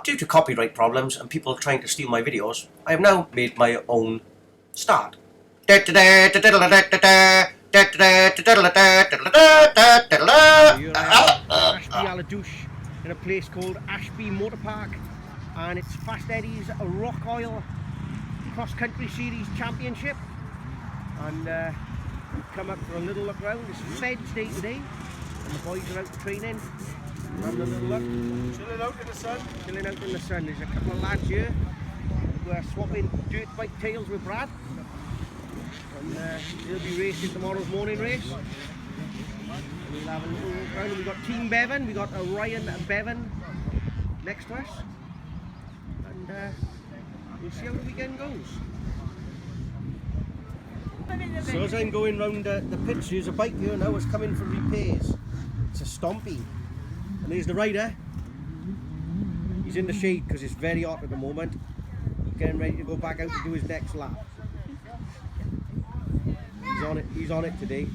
Due to copyright problems and people trying to steal my videos, I have now made my own start. You're Ashby in a place called Ashby Motor Park, and it's Fast Eddie's Rock Oil Cross Country Series Championship, and we've come up for a little look around. It's Fed's day today, and the boys are out training, having a little look, chilling out in the sun. There's a couple of lads here who are swapping dirt bike tails with Brad, and they'll be racing tomorrow's morning race. We'll have a little walk around. We've got Team Bevan, we've got Ryan Bevan next to us, and we'll see how the weekend goes. So as I'm going round the pits, there's a bike here now, it's coming for repairs. It's a Stompy, and there's the rider. He's in the shade because it's very hot at the moment, getting ready to go back out to do his next lap. He's on it today.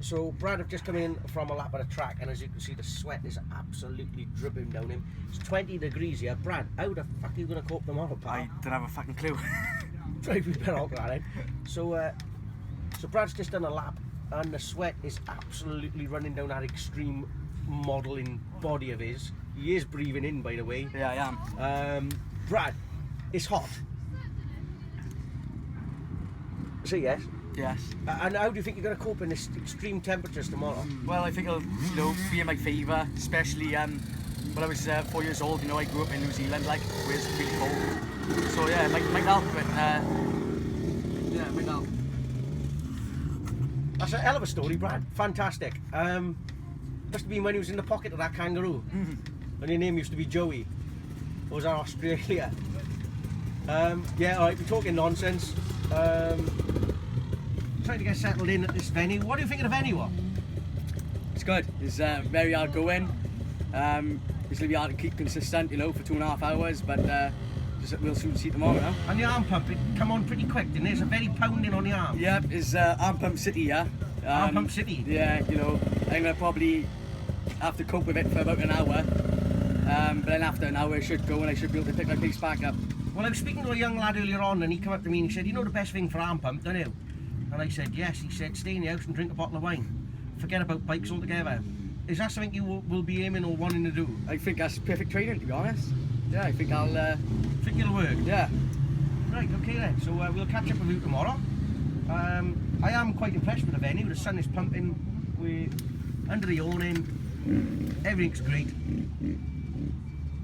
So Brad have just come in from a lap of the track, and as you can see the sweat is absolutely dripping down him. It's 20 degrees here. Brad, how the fuck are you going to cope tomorrow, pal? I don't have a fucking clue. Drive me better off that, eh? So Brad's just done a lap, and the sweat is absolutely running down that extreme modelling body of his. He is breathing in, by the way. Yeah, I am. Brad, it's hot. Say yes. Yes. And how do you think you're going to cope in this extreme temperatures tomorrow? Well, I think it'll, be in my favour, especially when I was 4 years old. I grew up in New Zealand, where it's really cold. So yeah, it might help, but yeah, it might help. That's a hell of a story, Brad. Fantastic. Must have been when he was in the pocket of that kangaroo. And your name used to be Joey. Or was that Australia? Yeah, alright, we're talking nonsense. Trying to get settled in at this venue. What do you think of the venue? It's good. It's very hard going. It's going to be hard to keep consistent, for 2.5 hours, but we'll soon see tomorrow now. And the arm pump, it come on pretty quick, didn't it? There's a very pounding on the arm. Yeah, it's arm pump city, yeah. Arm pump city? Yeah, I'm going to probably have to cope with it for about an hour. But then after an hour I should go and I should be able to pick my pace back up. Well, I was speaking to a young lad earlier on, and he came up to me and he said, the best thing for arm pump, don't you? And I said, yes. He said, stay in the house and drink a bottle of wine. Forget about bikes altogether. Is that something you will be aiming or wanting to do? I think that's perfect training, to be honest. Yeah, I think I'll... Think it'll work? Yeah. Right, okay then. So we'll catch up with you tomorrow. I am quite impressed with the venue. The sun is pumping. We're under the awning. Everything's great.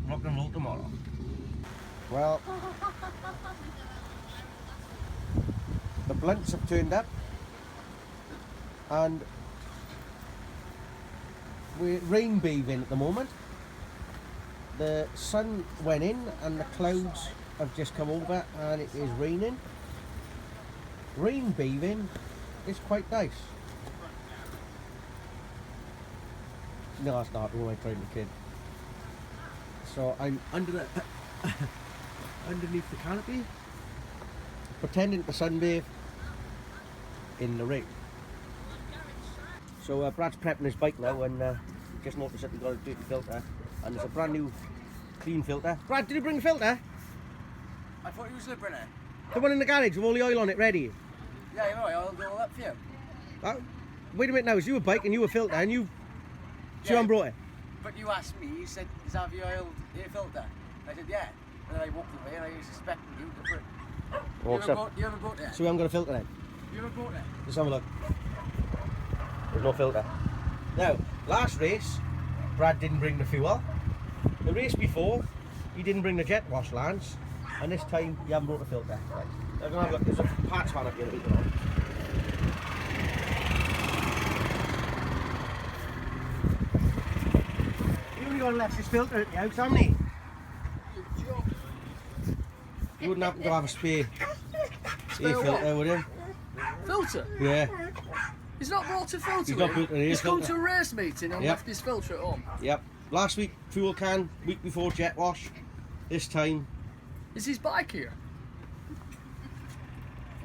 Rock and roll tomorrow. Well... The blunts have turned up, and we're rain bathing at the moment. The sun went in and the clouds have just come over and it is raining. Rain bathing is quite nice. No, it's not. Who am I trying to kid? So I'm under the underneath the canopy, pretending to sunbathe in the rain. So Brad's prepping his bike now, and just noticed that he got a dirty filter, and there's a brand new clean filter. Brad, did you bring the filter? I thought you was going to bring it. The one in the garage with all the oil on it ready. Yeah, I'll do all that for you. Wait a minute now, it's you a bike and you a filter, and you... So you brought it? But you asked me, you said, is that the oil air filter? I said, yeah. And then I walked away and I was expecting you to put it. You haven't brought it? So we haven't got a filter then? You haven't brought it? Let's have a look. There's no filter. Now, last race, Brad didn't bring the fuel. The race before, he didn't bring the jet wash lance. And this time, you haven't brought the filter. Right. I'm gonna have a look. There's a parts van up here that we can on. got left his filter at the house, haven't he? You wouldn't happen to have a spare filter, would you? Filter? Yeah. He's not brought a filter. He's not brought a He's come filter. to a race meeting and left his filter at home. Yep. Last week, fuel can. Week before, jet wash. This time. Is his bike here?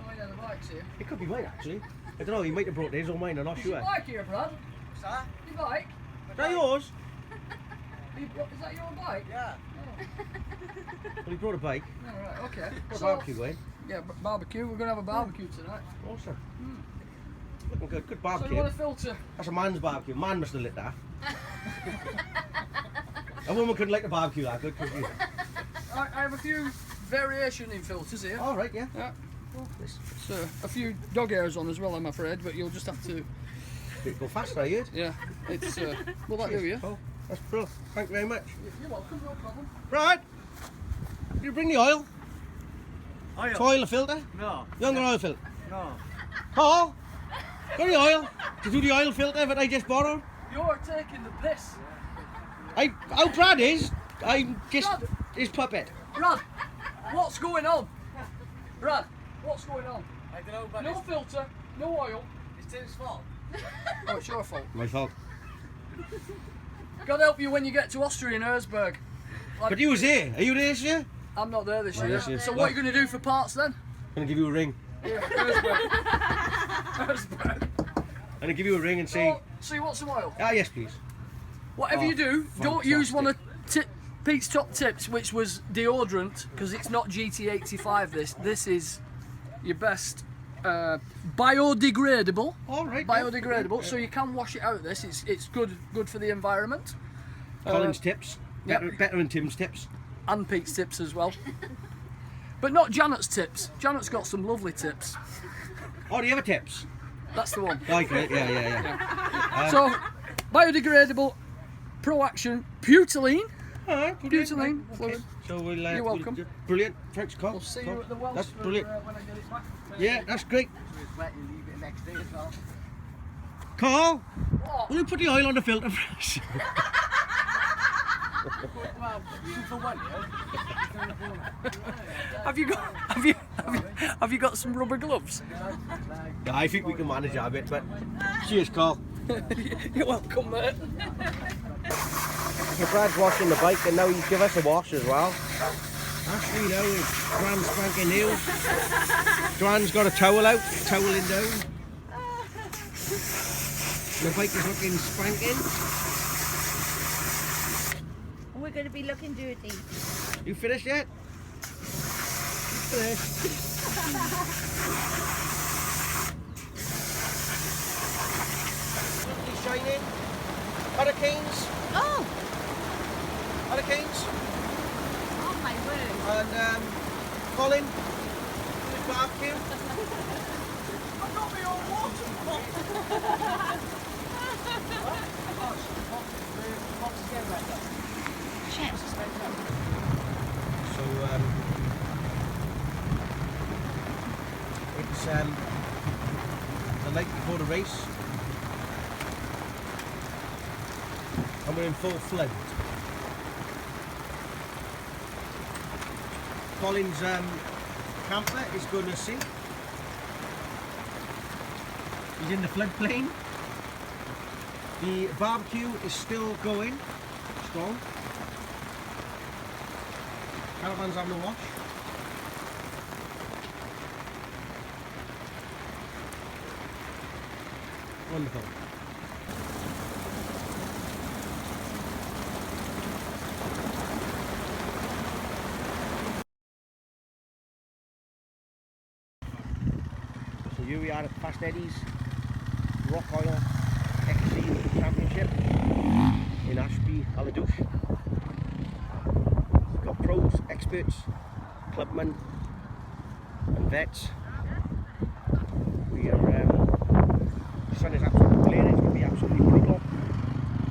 Oh yeah, the bike's here. It could be mine, actually. I don't know, he might have brought his or mine, I'm not Is sure. your bike here, Brad? What's that? Your bike? Is that yours? Is that your bike? Yeah. Well, he brought a bike. Oh, right, okay. Got a So, barbecue, eh? yeah, barbecue. We're going to have a barbecue tonight. Awesome. Looking good. Good So barbecue. you want a filter? That's a man's barbecue. Man must have lit that. A woman couldn't light a barbecue that good, could you? I have a few variation in filters here. All right, yeah. Yeah. So a few dog hairs on as well, I'm afraid, but you'll just have to. Did go faster, I heard. Yeah, it's. Will that do you? Oh, that's brilliant. Thank you very much. You're welcome, no problem. Right. You bring the oil. Oil? To oil the filter. No. Younger oil filter. No. Paul, got the oil to do the oil filter that I just borrowed. You're taking the piss. How Brad is, I'm just Brad. his puppet. Brad, what's going on? Brad, what's going on? I don't know, but No filter, no oil. it's Tim's fault. Oh, it's your fault. My fault. God help you when you get to Austria and Erzberg. Like, But you was there. Are you there this year? I'm not there this year. this year. So what are you going to do for parts then? I'm gonna give you a ring. Yeah, Erzberg. Erzberg. I'm gonna give you a ring and say, So you want some oil? ah yes please. Whatever Oh, you do, don't use one of fantastic. Pete's top tips, which was deodorant, because it's not GT85. This is your best biodegradable. All right. Biodegradable, so you can wash it out. It's good for the environment. Colin's tips. yep. Better than Tim's tips. And Pete's tips as well. But not Janet's tips. Janet's got some lovely tips. Oh, do you have a tips? That's the one. Like it, yeah. So, biodegradable, Pro Action, butylene. Alright, Butylene, okay. fluid. So we'll. You're welcome. Brilliant. Thanks, Col. We'll see Col. you at the Welsh That's for, brilliant. when I get it back. Yeah, that's great. So it's wet and leave it next day as well. Carl, What? will you put the oil on the filter for us? Well, 2 for 1, Have you got some rubber gloves? Yeah, I think we can manage that a bit, but cheers, Carl. You're welcome, mate. So Brad's washing the bike and now he's give us a wash as well. Ashley now is grand spanking new. Joanne's got a towel out, toweling down. The bike is looking spanking. We're going to be looking dirty. You finished yet? You finished. Shining. Hurricanes. Oh! Hurricanes. Oh my word. And Colin. His barbecue. I've got my own water Shit. So it's the night before the race, and we're in full flood. Colin's camper is going to sink. He's in the floodplain. The barbecue is still going strong. Caravan's having a wash. Wonderful. So here we are at Fast Eddy's Rock Oil XC Championship in Ashby, Aladouche. We've got pros, experts, clubmen and vets. We are, the sun is absolutely glaring, it's going to be absolutely brutal.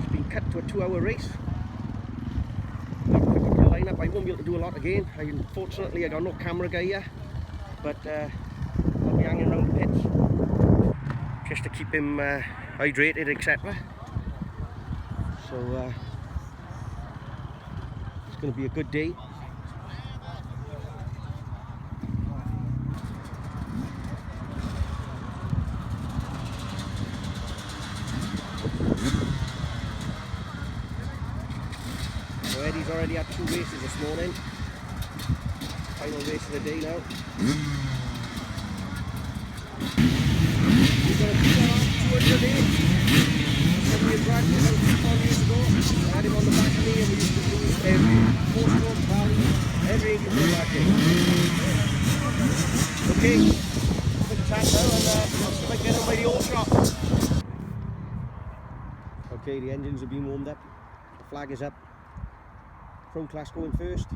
It's been cut to a 2-hour race. Not a typical lineup. I won't be able to do a lot again. Unfortunately I got no camera guy here, but I'll be hanging around the pits just to keep him hydrated, etc. So It's going to be a good day. So Eddie's already had 2 races this morning. Final race of the day now. We've got a 208. Somebody had dragged him about 4 years ago. I had him on the back of me and we used to do every 4-stroke valley, every back day. Okay, quick chat now and I'll see if I can get on by the old shop. Okay, the engines have been warmed up. The flag is up. Pro class going first.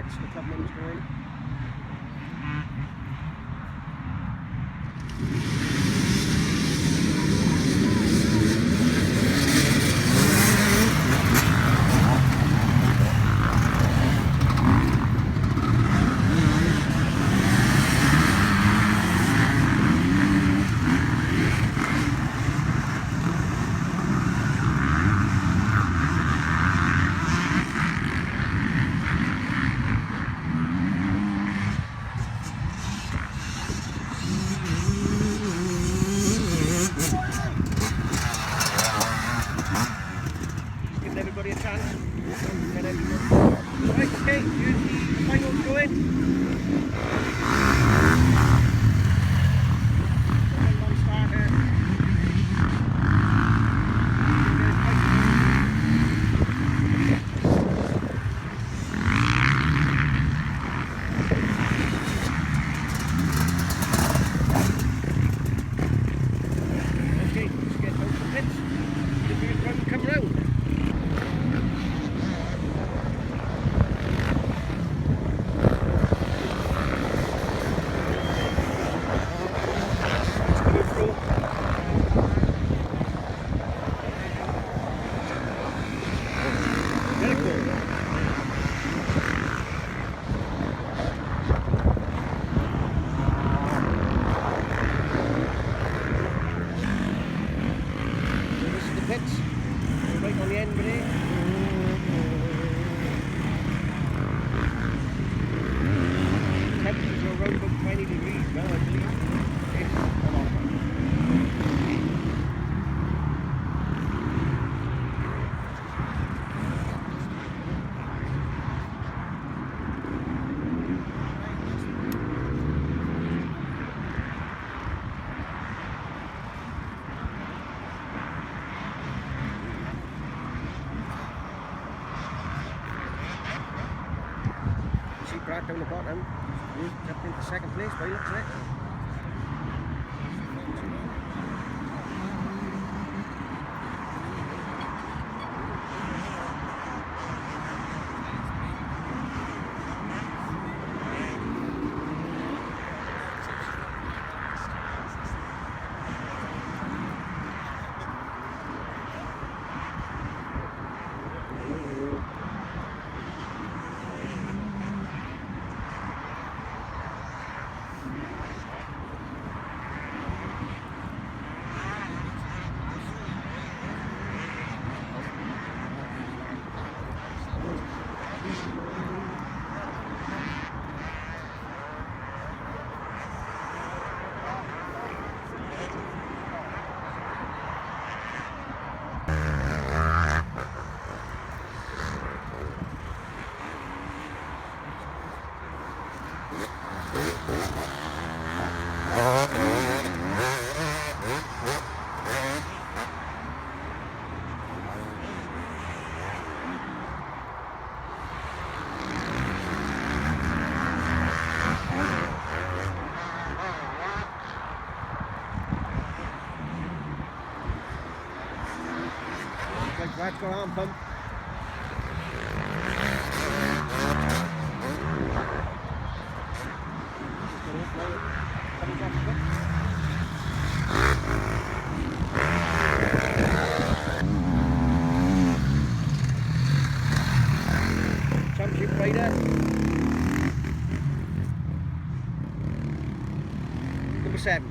The club members going. Giving everybody a chance. Get everybody. Right, okay, here's the finals going. One starter. Okay, let's get out the pits. The first round come round. Pits, right on the end of it. Temperatures are around about 20 degrees now, I believe. Yes, come on. See Brad down the bottom, he's up into second place by the looks of it. Brad's got arm pump. Championship rider. Number 7.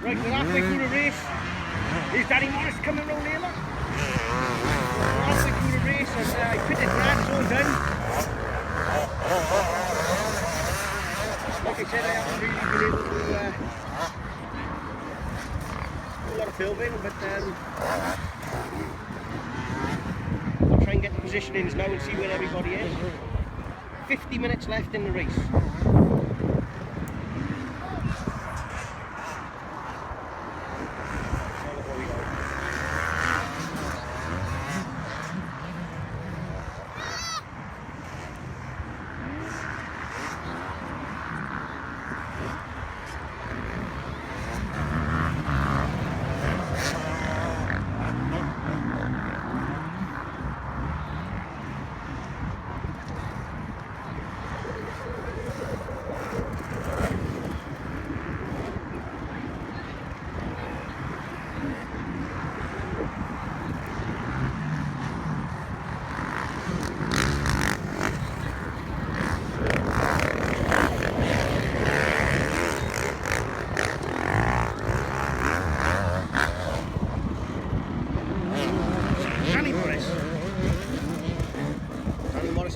Right, we're halfway through the race. There's Danny Morris coming round here, look. We're halfway through the race and I pitted Brad, it's all done. Like I said, I haven't really been able to do a lot of filming, but I'll try and get the positionings now and see where everybody is. 50 minutes left in the race.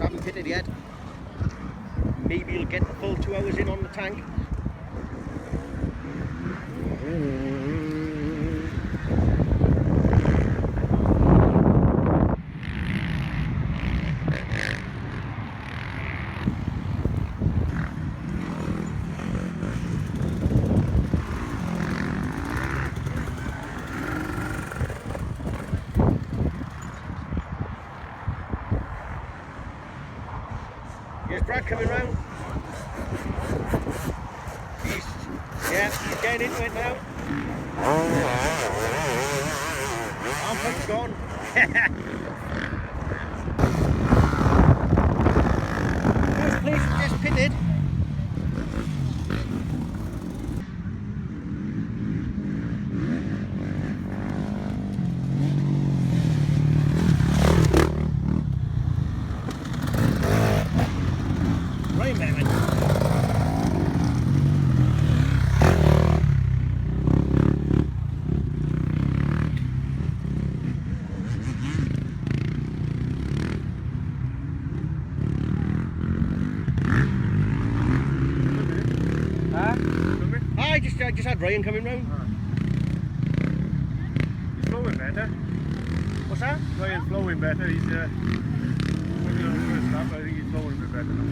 Haven't pitted yet. Maybe he'll get the full 2 hours in on the tank. Here's Brad coming round. He's getting into it now. Arm pump's gone. First place just pitted. I just had Ryan coming round. He's flowing better. What's that? Ryan's flowing better. He's when you're on the first lap, I think he's flowing a bit better now.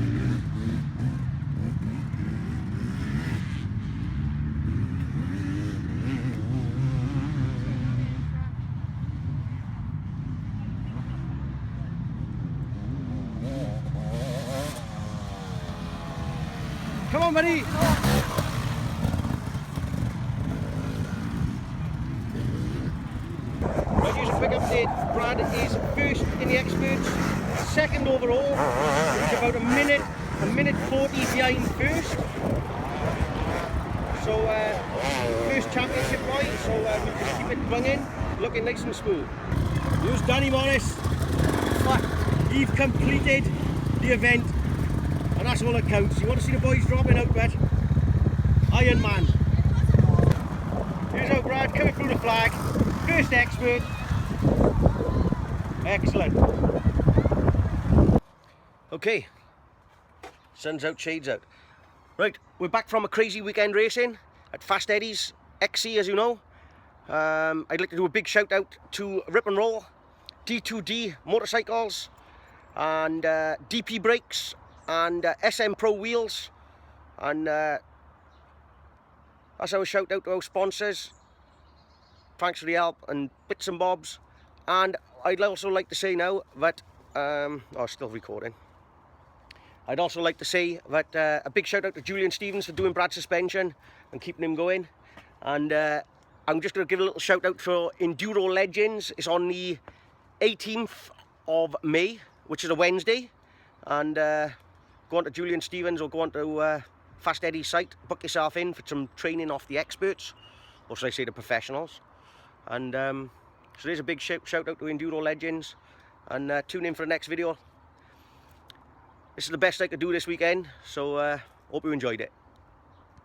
Come on, buddy! Right, here's a quick update. Brad is first in the experts, second overall. He's about a minute 40 behind first. So, first championship wise, so we'll just keep it bunging, looking nice and smooth. Here's Danny Morris. He's completed the event. And that's all that counts. You want to see the boys dropping out, but Iron Man. Here's our Brad coming through the flag. First expert. Excellent. Okay. Sun's out, shades out. Right, we're back from a crazy weekend racing at Fast Eddy's XC, as you know. I'd like to do a big shout out to Rip and Roll, D2D motorcycles, and DP brakes, and SM Pro wheels, and that's our shout out to our sponsors. Thanks for the help and bits and bobs. And I'd also like to say now that still recording. I'd also like to say that a big shout out to Julian Stevens for doing Brad's suspension and keeping him going. And I'm just going to give a little shout out for Enduro Legends. It's on the 18th of May, which is a Wednesday. And go on to Julian Stevens or go on to Fast Eddy's site, book yourself in for some training off the experts, or should I say the professionals. And so there's a big shout out to Enduro Legends, and tune in for the next video. This is the best I could do this weekend, so hope you enjoyed it.